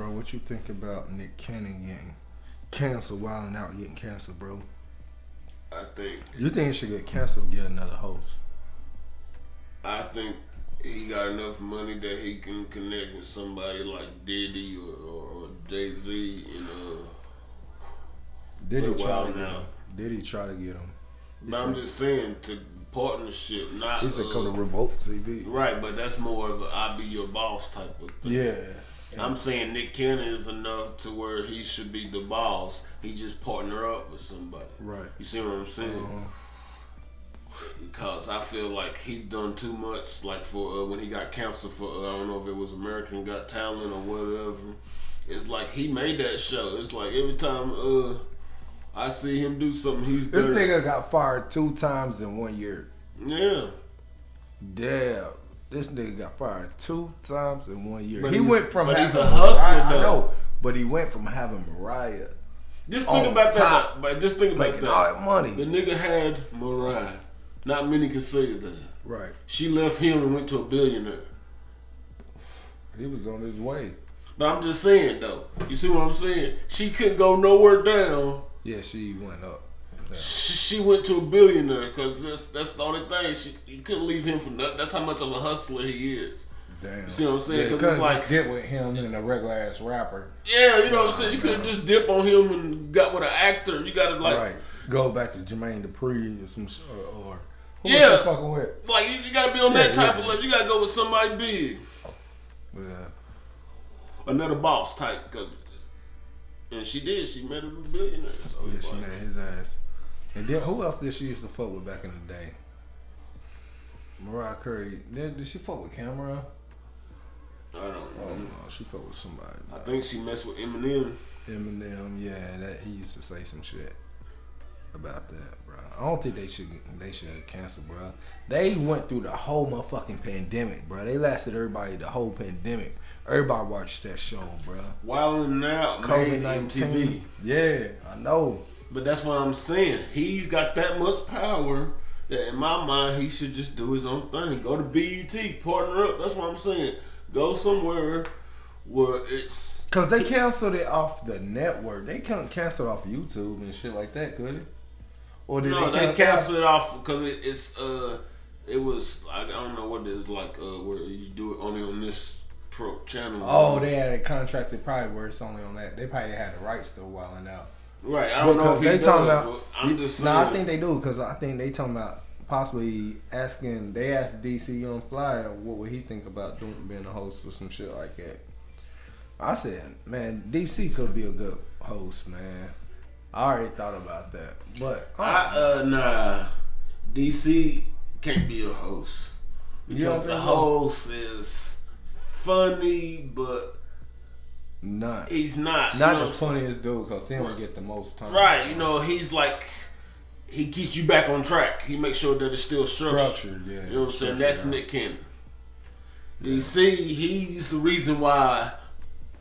bro, what you think about Nick Cannon getting canceled, wilding out, getting canceled, bro? I think. You think he should get canceled, get another host? I think he got enough money that he can connect with somebody like Diddy or Jay-Z and Diddy try to get him. Diddy try to get him. But I'm just saying, to partnership, not... He said come to Revolt TV. Right, but that's more of a I be your boss type of thing. Yeah. I'm saying Nick Cannon is enough to where he should be the boss. He just partner up with somebody. Right. You see what I'm saying? Because I feel like he done too much. Like for when he got canceled for I don't know if it was American Got Talent or whatever. It's like he made that show. It's like every time I see him do something, he's this better. nigga got fired 2 times in 1 year. Yeah. Damn. This nigga got fired 2 times in 1 year. But he went from but having he's a hustler, Mariah, though. I know, but he went from having Mariah. Just think about that. But just think about making all that money. The nigga had Mariah. Not many can say that. Right. She left him and went to a billionaire. He was on his way. But I'm just saying though. You see what I'm saying? She couldn't go nowhere down. Yeah, she went up. Yeah. She went to a billionaire because that's the only thing. You couldn't leave him for nothing. That's how much of a hustler he is. Damn. You see what I'm saying? Yeah, Because it's like just get with him and a regular ass rapper. Yeah, you know what I'm saying. You couldn't just dip on him and got with an actor. You gotta like right. Go back to Jermaine Dupri or some or who yeah, was she fucking with? Like you gotta be on that type of level. You gotta go with somebody big. Yeah. Another boss type, and she did. She met a billionaire. So yeah, she met his ass. And then who else did she used to fuck with back in the day? Mariah Carey. Did she fuck with Cameron? I don't know. Oh no, she fucked with somebody. I think she messed with Eminem. Eminem, yeah, that he used to say some shit about that, bro. I don't think they should cancel, bro. They went through the whole motherfucking pandemic, bro. They lasted everybody the whole pandemic. Everybody watched that show, bro. Wildin' Out, COVID-19. Yeah, I know. But that's what I'm saying. He's got that much power that in my mind he should just do his own thing. Go to BET, partner up. That's what I'm saying. Go somewhere where it's... Because they canceled it off the network. They couldn't cancel it off YouTube and shit like that, could it? Or did they canceled it off because it was, I don't know what it is, like where you do it only on this channel. Oh, they had it contracted probably where it's only on that. They probably had the rights to Wildin' Out. Right, I don't know if they does, talking about. I'm just saying. No, I think they do because I think they talking about possibly asking. They asked DC Young Fly what would he think about being a host or some shit like that. I said, man, DC could be a good host, man. I already thought about that, but nah, DC can't be a host because the host is funny, but. He's not the funniest dude because he don't get the most time. Right, you know, he's like he keeps you back on track. He makes sure that it's still structured. Yeah, you know what I'm saying? That's Nick Cannon. Yeah. DC, he's the reason why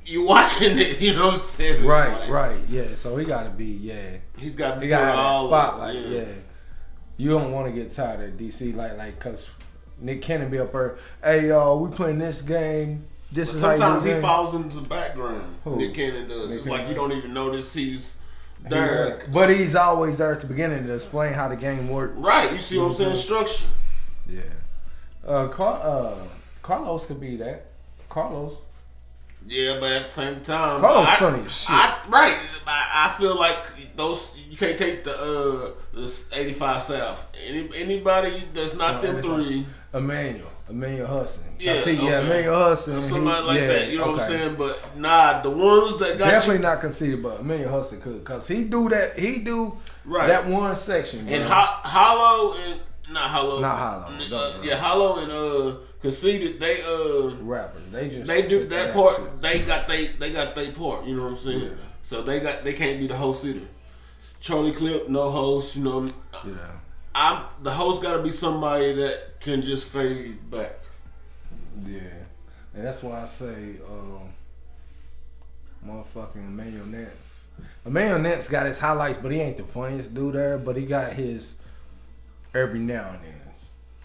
you watching it. You know what I'm saying? Right, yeah. So he got to be, He's got to be have that spotlight. Yeah. You don't want to get tired of DC like because Nick Cannon be up there. Hey y'all, we playing this game. Sometimes he falls into the background. Who? Nick Cannon does. It's like you don't even notice he's there. But he's always there at the beginning to explain how the game works. Right. You see what I'm saying? Structure. Yeah. Carlos could be that. Carlos. Yeah, but at the same time, Carlos funny as shit. I feel like those you can't take the 85 South. Anybody that's not them three. Emmanuel Hudson. Yeah, Emmanuel Hudson. Somebody like that, you know what I'm saying? But nah, the ones that got definitely not conceited, but Emmanuel Hudson could, cause he do that one section. And Hollow and not Hollow. Hollow and Conceited, they rappers. They do that part. Shit. They got their part. You know what I'm saying? Yeah. So they can't be the host either. Charlie Clip, no host. You know. Yeah. The host got to be somebody that can just fade back. Yeah, and that's why I say, motherfucking Emmanuel Nance. Emmanuel Nance got his highlights, but he ain't the funniest dude there. But he got his every now and then.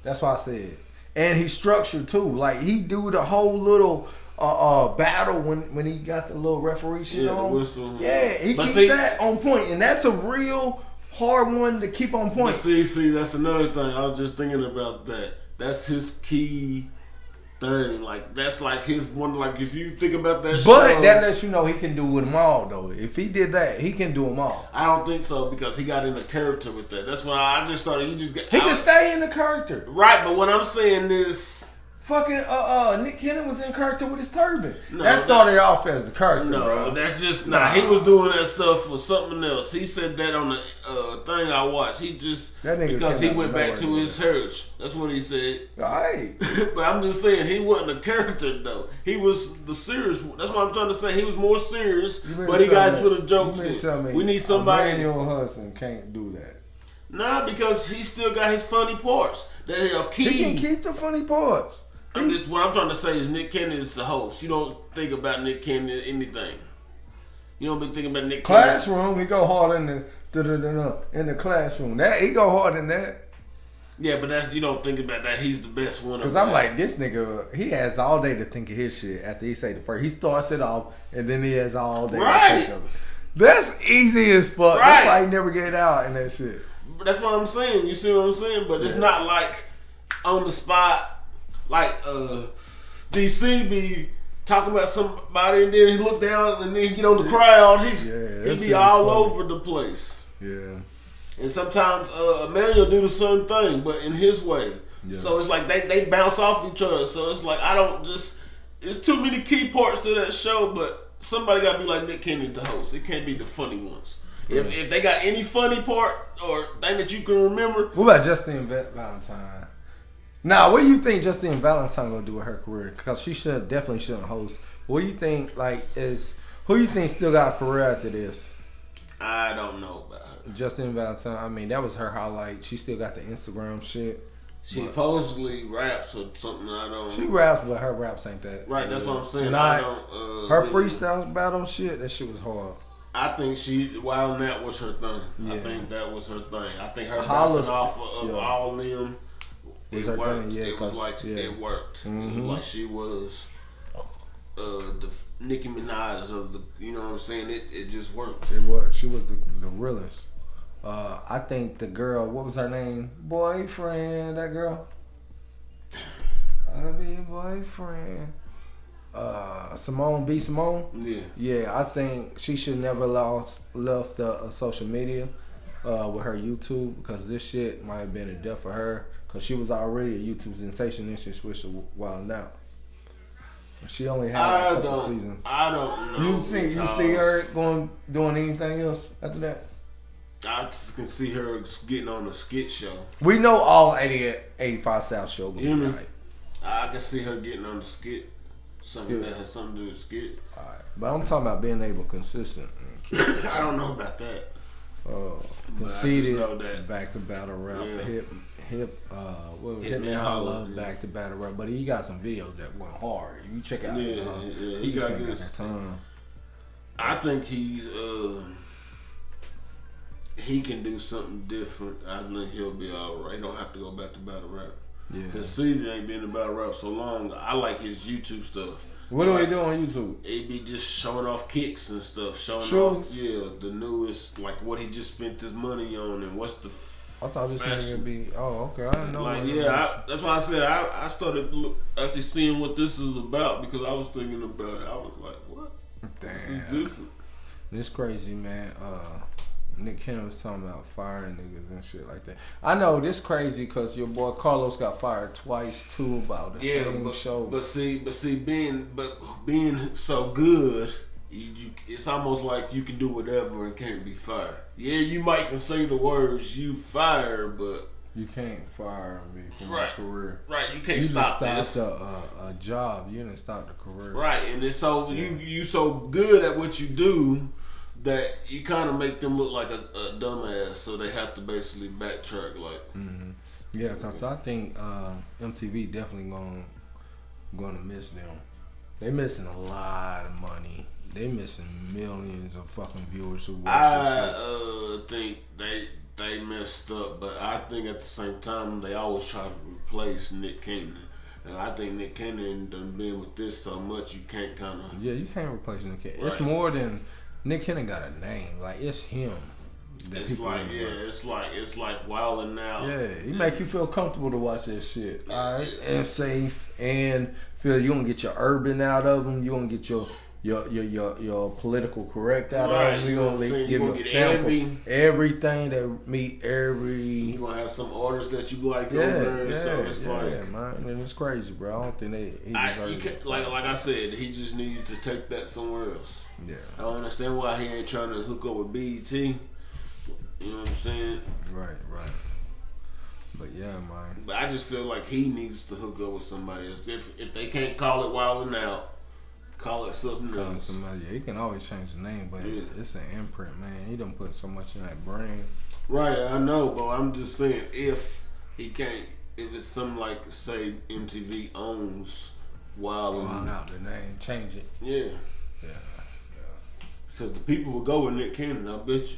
That's why I said, and he's structured too. Like he do the whole little battle when he got the little referee shit on. The whistle. Yeah, he keeps that on point, and that's a real hard one to keep on point. But see, that's another thing. I was just thinking about that. That's his key thing. Like that's like his one. Like if you think about that, but that lets you know he can do with them all, though. If he did that, he can do them all. I don't think so because he got in a character with that. That's why I just thought he can stay in the character, right? But what I'm saying is. Fucking Nick Cannon was in character with his turban. That started off as the character, bro. That's just he was doing that stuff for something else. He said that on the thing I watched. He just because he went back to his church. That's what he said. Right. But I'm just saying he wasn't a character though. He was the serious. That's what I'm trying to say. He was more serious, but he got little jokes in. We need somebody. Emmanuel Hudson can't do that. Nah, because he still got his funny parts that are key. He can keep the funny parts. What I'm trying to say is Nick Cannon is the host. You don't think about Nick Cannon anything. You don't be thinking about Nick Cannon. Classroom, he go hard in the classroom. That he go hard in that. Yeah, but you don't think about that. He's the best one. Because I'm like, this nigga, he has all day to think of his shit after he say the first. He starts it off, and then he has all day to think of it. That's easy as fuck. Right. That's why he never get out in that shit. But that's what I'm saying. You see what I'm saying? But it's not like on the spot. Like DC be talking about somebody and then he look down and then he get on the crowd. He be all over the place. Yeah. And sometimes Emmanuel do the same thing, but in his way. Yeah. So it's like they bounce off each other. So it's like it's too many key parts to that show, but somebody gotta be like Nick Cannon to host. It can't be the funny ones. Yeah. If they got any funny part or thing that you can remember. What about Justine Valentine? Now, what do you think Justine Valentine gonna do with her career? Because she definitely shouldn't host. What do you think? Who you think still got a career after this? I don't know about her. Justine Valentine. I mean, that was her highlight. She still got the Instagram shit. She supposedly raps or something. I don't. She raps, but her raps ain't that. Right. That's what I'm saying. Her freestyle battle shit. That shit was hard. I think Wild Nat was her thing. Yeah. I think that was her thing. I think her bouncing off of all them. It worked. It was like it worked. Mm-hmm. It was like she was the Nicki Minaj of the. You know what I'm saying? It just worked. It worked. She was the realest. I think the girl. What was her name? Boyfriend. That girl. I'll be your boyfriend. Simone. Yeah. Yeah. I think she should never left social media with her YouTube because this shit might have been a death for her. Cause she was already a YouTube sensation and she switched to Wild Out. She only had a couple seasons. I don't know. You see her doing anything else after that? I can see her getting on a skit show. We know all 85 South show gonna be right. I can see her getting on the skit. Something that has something to do with skit. Alright. But I'm talking about being able consistent. I don't know about that. Conceited, back to battle rap, Hit Me Holla, back to battle rap. But he got some videos that went hard. You check out. He got good time. I think he can do something different. I think he'll be all right. He don't have to go back to battle rap. Yeah. Because Cedar ain't been in battle rap so long. I like his YouTube stuff. What do he do on YouTube? He be just showing off kicks and stuff. Showing off, the newest, like what he just spent his money on and what's the I thought this nigga would be, okay, I didn't know. That's why I said I started actually seeing what this is about because I was thinking about it. I was like, what? Damn. This is different. This crazy, man. Nick Cannon was talking about firing niggas and shit like that. I know this crazy because your boy Carlos got fired twice too about the same show. But see, being so good, it's almost like you can do whatever and can't be fired. Yeah, you might can say the words "you fire," but you can't fire me from my career. Right, you can't stop this. You just stopped a job. You didn't stop the career. Right, and it's so you so good at what you do that you kind of make them look like a dumbass, so they have to basically backtrack. Like, yeah, because I think MTV definitely gonna miss them. They missing a lot of money. They missing millions of fucking viewers who watch I think they messed up, but I think at the same time they always try to replace Nick Cannon. And I think Nick Cannon done been with this so much you can't kind of. Yeah, you can't replace Nick Cannon. Right. It's more than Nick Cannon got a name. Like it's him. It's like it's like wilding out. Yeah, he make you feel comfortable to watch that shit. All right, and safe, and feel you gonna get your urban out of him. You gonna get your political correct out of him. You gonna give you a stamp of everything that meet every. You gonna have some orders that you like over there. So it's like, man, and it's crazy, bro. I don't think they. Like I said, he just needs to take that somewhere else. Yeah, I don't understand why he ain't trying to hook up with BET. You know what I'm saying? Right. But yeah, man. But I just feel like he needs to hook up with somebody else. If they can't call it Wildin' Out, call it something else. Yeah, he can always change the name, but it's an imprint, man. He done put so much in that brain. Right, I know, but I'm just saying if he can't, if it's something like, say, MTV owns Wildin' Out the name, change it. Yeah. Yeah. Because the people will go with Nick Cannon, I bet you.